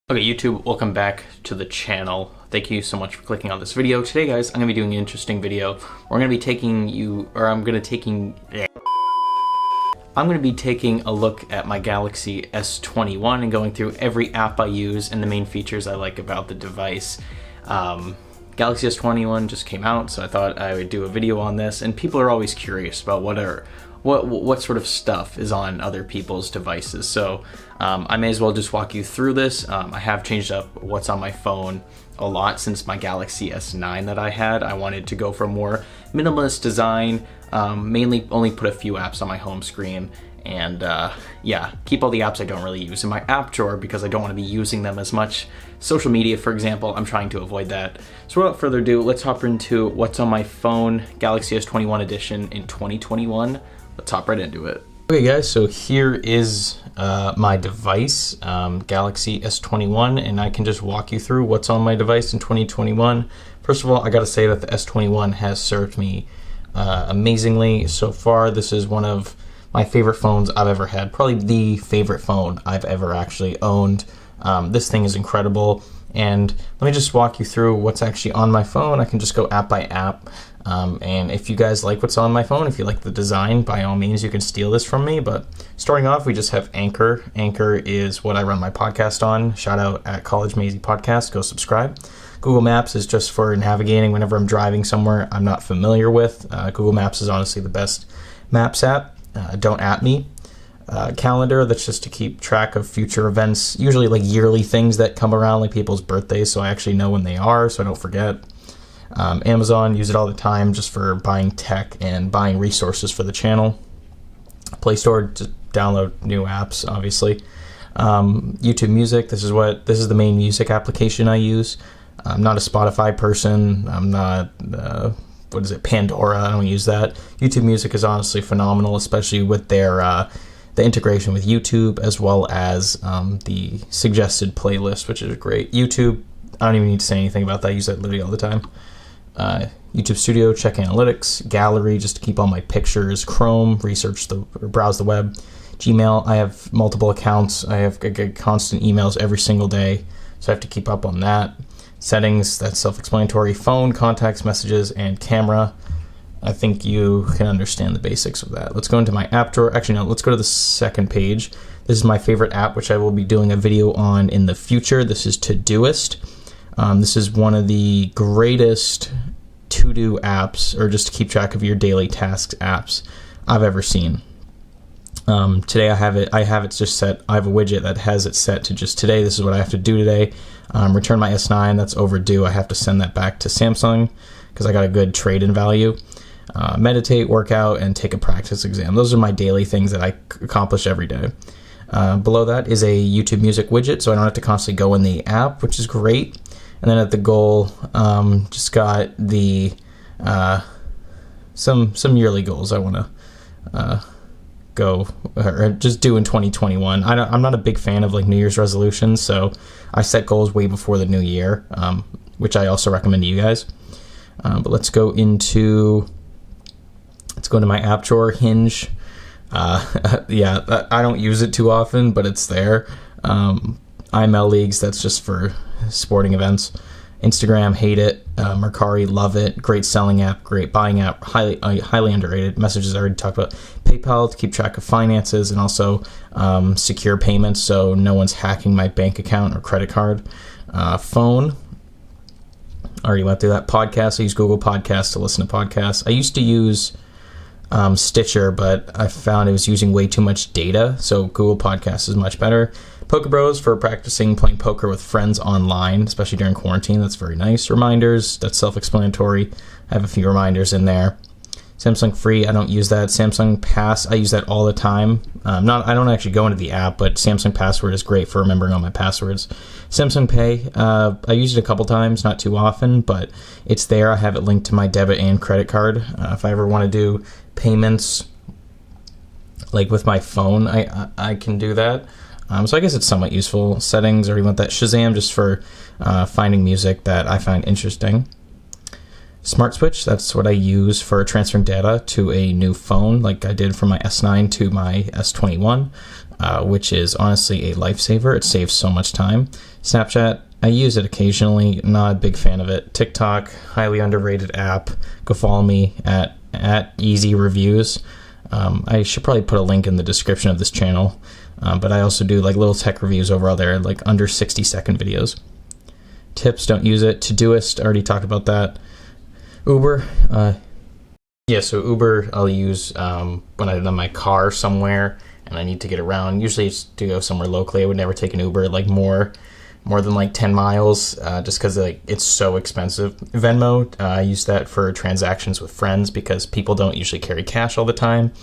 Okay, YouTube, welcome back to the channel. Thank you so much for clicking on this video. Today, guys, I'm going to be doing an interesting video. I'm going to be taking a look at my Galaxy S21 and going through every app I use and the main features I like about the device. Galaxy S21 just came out, so I thought I would do a video on this, and people are always curious about what sort of stuff is on other people's devices. So I may as well just walk you through this. I have changed up what's on my phone a lot since my Galaxy S9 that I had. I wanted to go for a more minimalist design, mainly only put a few apps on my home screen, and yeah, keep all the apps I don't really use in my app drawer because I don't want to be using them as much. Social media, for example, I'm trying to avoid that. So without further ado, let's hop into what's on my phone, Galaxy S21 edition in 2021. Let's hop right into it. Okay guys, so here is my device, Galaxy S21, and I can just walk you through what's on my device in 2021. First of all, I gotta say that the S21 has served me amazingly so far. This is one of my favorite phones I've ever had, probably the favorite phone I've ever actually owned. This thing is incredible, and let me just walk you through what's actually on my phone. I can just go app by app. And if you guys like what's on my phone, if you like the design, by all means, you can steal this from me. But starting off, we just have Anchor. Anchor is what I run my podcast on. Shout out at College Maisie Podcast. Go subscribe. Google Maps is just for navigating whenever I'm driving somewhere I'm not familiar with. Google Maps is honestly the best maps app. Don't at me. Calendar, that's just to keep track of future events, usually like yearly things that come around, like people's birthdays, so I actually know when they are, so I don't forget. Amazon, use it all the time just for buying tech and buying resources for the channel. Play Store, to download new apps, obviously. YouTube Music, this is the main music application I use. I'm not a Spotify person. I'm not, Pandora, I don't use that. YouTube Music is honestly phenomenal, especially with their, the integration with YouTube, as well as the suggested playlist, which is great. YouTube, I don't even need to say anything about that. I use that literally all the time. YouTube Studio, check analytics. Gallery, just to keep all my pictures. Chrome, browse the web. Gmail, I have multiple accounts. I get constant emails every single day, so I have to keep up on that. Settings, that's self-explanatory. Phone, contacts, messages, and camera. I think you can understand the basics of that. Let's go into my app drawer. Actually, no, let's go to the second page. This is my favorite app, which I will be doing a video on in the future. This is Todoist. This is one of the greatest to-do apps, or just to keep track of your daily tasks apps I've ever seen. Today I have it just set. I have a widget that has it set to just today. This is what I have to do today. Return my S9, that's overdue. I have to send that back to Samsung because I got a good trade-in value. Meditate, workout, and take a practice exam. Those are my daily things that I accomplish every day. Below that is a YouTube Music widget, so I don't have to constantly go in the app, which is great. And then at the goal, just got the some yearly goals I want to go or just do in 2021. I'm not a big fan of like New Year's resolutions, so I set goals way before the new year, which I also recommend to you guys. But let's go into my app drawer. Hinge. Yeah, I don't use it too often, but it's there. IML Leagues, that's just for sporting events. Instagram, hate it. Mercari, love it. Great selling app, great buying app, highly underrated. Messages I already talked about. PayPal to keep track of finances and also secure payments so no one's hacking my bank account or credit card. Phone, already went through that. Podcast, I use Google Podcasts to listen to podcasts. I used to use Stitcher, but I found it was using way too much data, so Google Podcasts is much better. Poker Bros for practicing playing poker with friends online, especially during quarantine. That's very nice. Reminders, that's self-explanatory. I have a few reminders in there. Samsung Free, I don't use that. Samsung Pass, I use that all the time. I don't actually go into the app, but Samsung Password is great for remembering all my passwords. Samsung Pay, I used it a couple times, not too often, but it's there. I have it linked to my debit and credit card. If I ever want to do payments, like with my phone, I can do that. So I guess it's somewhat useful. Settings, or you want that. Shazam, just for finding music that I find interesting. Smart Switch, that's what I use for transferring data to a new phone, like I did from my S9 to my S21. which is honestly a lifesaver. It saves so much time. Snapchat, I use it occasionally, not a big fan of it. TikTok, highly underrated app. Go follow me at Easy Reviews. I should probably put a link in the description of this channel, but I also do like little tech reviews over there, like under 60-second videos. Tips, don't use it. Todoist, already talked about that. Uber, so Uber I'll use when I'm in my car somewhere and I need to get around. Usually it's to go somewhere locally. I would never take an Uber like more than like 10 miles just because like it's so expensive. Venmo, I use that for transactions with friends because people don't usually carry cash all the time,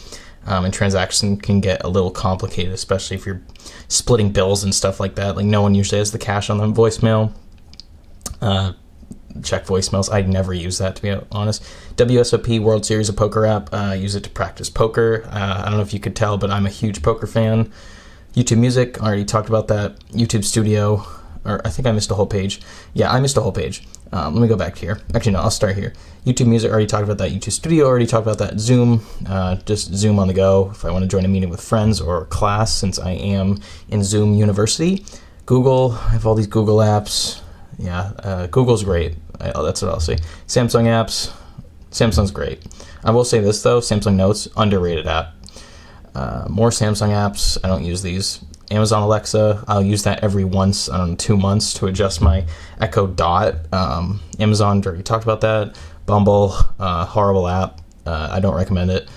and transactions can get a little complicated, especially if you're splitting bills and stuff like that. Like no one usually has the cash on them. Voicemail, check voicemails. I'd never use that, to be honest. WSOP, World Series of Poker app, use it to practice poker. I don't know if you could tell, but I'm a huge poker fan. YouTube Music, already talked about that. YouTube Studio, or I think I missed a whole page. Yeah, I missed a whole page. Let me go back here. Actually, no, I'll start here. YouTube Music, already talked about that. YouTube Studio, already talked about that. Zoom, just Zoom on the go if I want to join a meeting with friends or class, since I am in Zoom University. Google, I have all these Google apps. Yeah, Google's great. That's what I'll say. Samsung apps, Samsung's great. I will say this though, Samsung Notes, underrated app. More Samsung apps, I don't use these. Amazon Alexa, I'll use that every 2 months to adjust my Echo Dot. Amazon, already talked about that. Bumble, horrible app. I don't recommend it.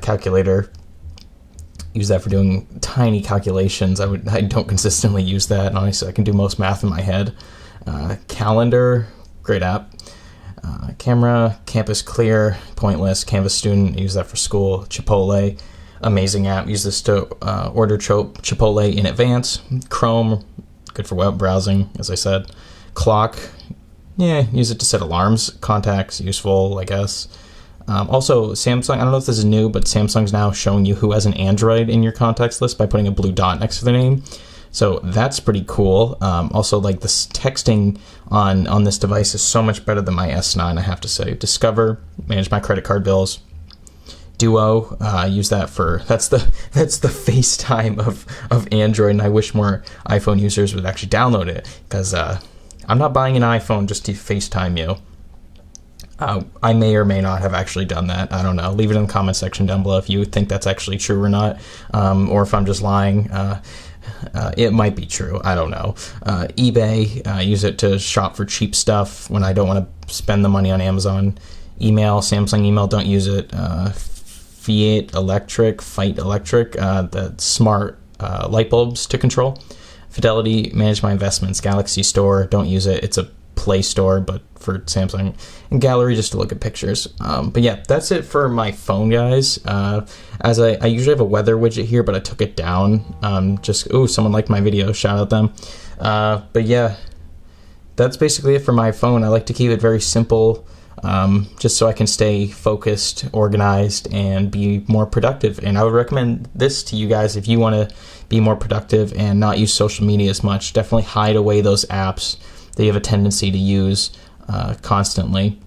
Calculator, use that for doing tiny calculations. I don't consistently use that, and honestly I can do most math in my head. Calendar, great app. Camera, Campus Clear, pointless. Canvas Student, use that for school. Chipotle, amazing app. Use this to order Chipotle in advance. Chrome, good for web browsing, as I said. Clock, yeah, use it to set alarms. Contacts, useful, I guess. Also, Samsung, I don't know if this is new, but Samsung's now showing you who has an Android in your contacts list by putting a blue dot next to their name. So that's pretty cool. Also, like this texting on this device is so much better than my S9, I have to say. Discover, manage my credit card bills. Duo, use that for, that's the FaceTime of Android, and I wish more iPhone users would actually download it, because I'm not buying an iPhone just to FaceTime you. I may or may not have actually done that. I don't know. Leave it in the comment section down below if you think that's actually true or not, or if I'm just lying. It might be true. I don't know. eBay, use it to shop for cheap stuff when I don't want to spend the money on Amazon. Email, Samsung email, don't use it. Fight Electric, the smart light bulbs to control. Fidelity, manage my investments. Galaxy Store, don't use it. It's a Play Store, but for Samsung. And Gallery, just to look at pictures. But yeah, that's it for my phone, guys. As I usually have a weather widget here, but I took it down. Someone liked my video, shout out them. But yeah, that's basically it for my phone. I like to keep it very simple, just so I can stay focused, organized, and be more productive. And I would recommend this to you guys if you want to be more productive and not use social media as much. Definitely hide away those apps that you have a tendency to use constantly.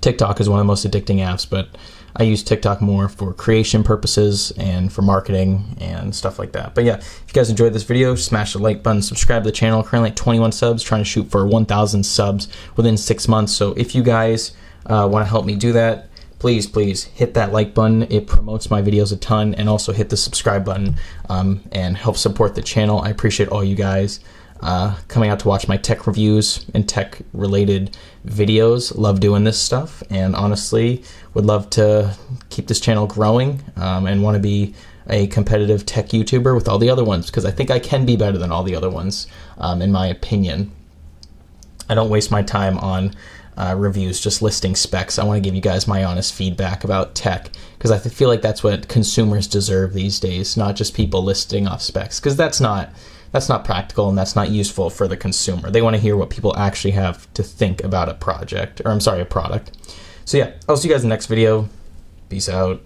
TikTok is one of the most addicting apps, but I use TikTok more for creation purposes and for marketing and stuff like that. But yeah, if you guys enjoyed this video, smash the like button, subscribe to the channel. Currently at 21 subs, trying to shoot for 1,000 subs within 6 months. So if you guys want to help me do that, please hit that like button. It promotes my videos a ton, and also hit the subscribe button and help support the channel. I appreciate all you guys coming out to watch my tech reviews and tech related videos. Love doing this stuff, and honestly would love to keep this channel growing, and want to be a competitive tech YouTuber with all the other ones, because I think I can be better than all the other ones, in my opinion. I don't waste my time on reviews just listing specs. I want to give you guys my honest feedback about tech, because I feel like that's what consumers deserve these days, not just people listing off specs, because that's not practical and that's not useful for the consumer. They want to hear what people actually have to think about a product. So yeah, I'll see you guys in the next video. Peace out.